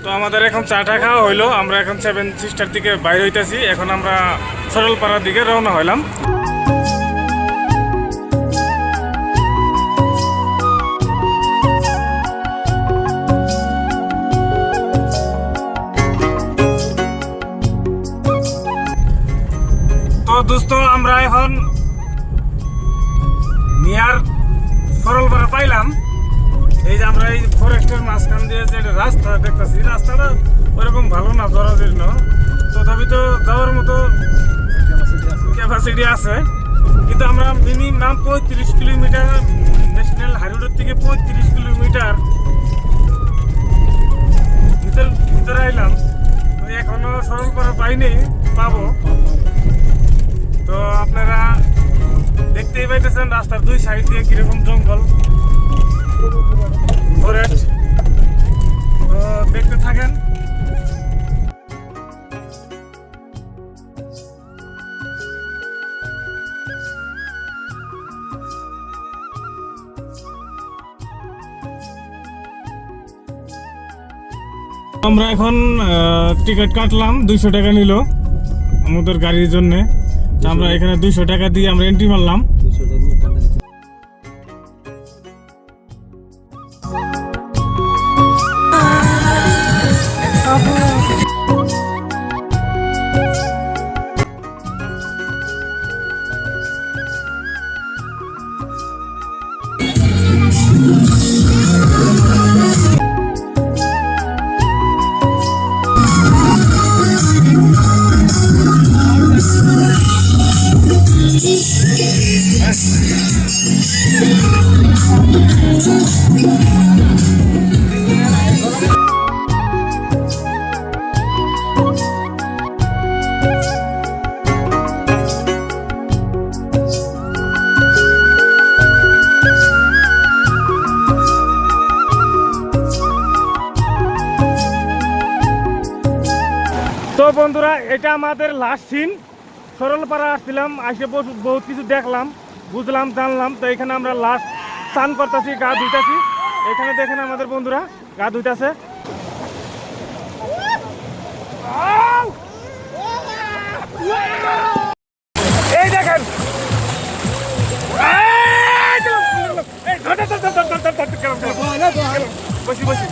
তো আমাদের এখন চাটা খাওয়া হইলো, আমরা এখন 7 সিস্টার দিকে বাইরে হইতেছি। এখন আমরা সরলপাড়ার দিকে রওনা হইলাম। তো দোস্ত আমরা এখন নিয়ার সরলপাড়া পাইলাম। এই যে আমরা এই ফরেস্টের মাঝখান দিয়ে যে রাস্তা দেখতেছি, রাস্তাটা ওরকম ভালো না, জরাজীর্ণ, তথাপি তো যাওয়ার মতো ক্যাপাসিটি আছে। কিন্তু আমরা মিনিমাম 35 কিলোমিটার, ন্যাশনাল হাইরোডের থেকে 35 কিলোমিটার ভিতরে আইলাম। তো এখনো সরলপাড়া পাইনি, পাবো। তো আপনারা দেখতেই পাইতেছেন রাস্তার দুই সাইড দিয়ে কিরকম জঙ্গল, ফরেস্ট। তো দেখতে থাকেন। আমরা এখন টিকিট কাটলাম, 200 টাকা নিল আমাদের গাড়ির জন্য। আমরা এখানে 200 টাকা দিয়ে আমরা এন্ট্রি মারলাম। তো বন্ধুরা, এটা আমাদের লাস্ট সিন। সরলপাড়া আসছিলাম, আসে বহুত কিছু দেখলাম, বুঝলাম, জানলাম। তো এখানে আমরা লাস্ট স্নান করতেছি, গা ধুইতেছি। এখানে দেখেন আমাদের বন্ধুরা গা ধুইতেছে। এই দেখেন, বসি বসি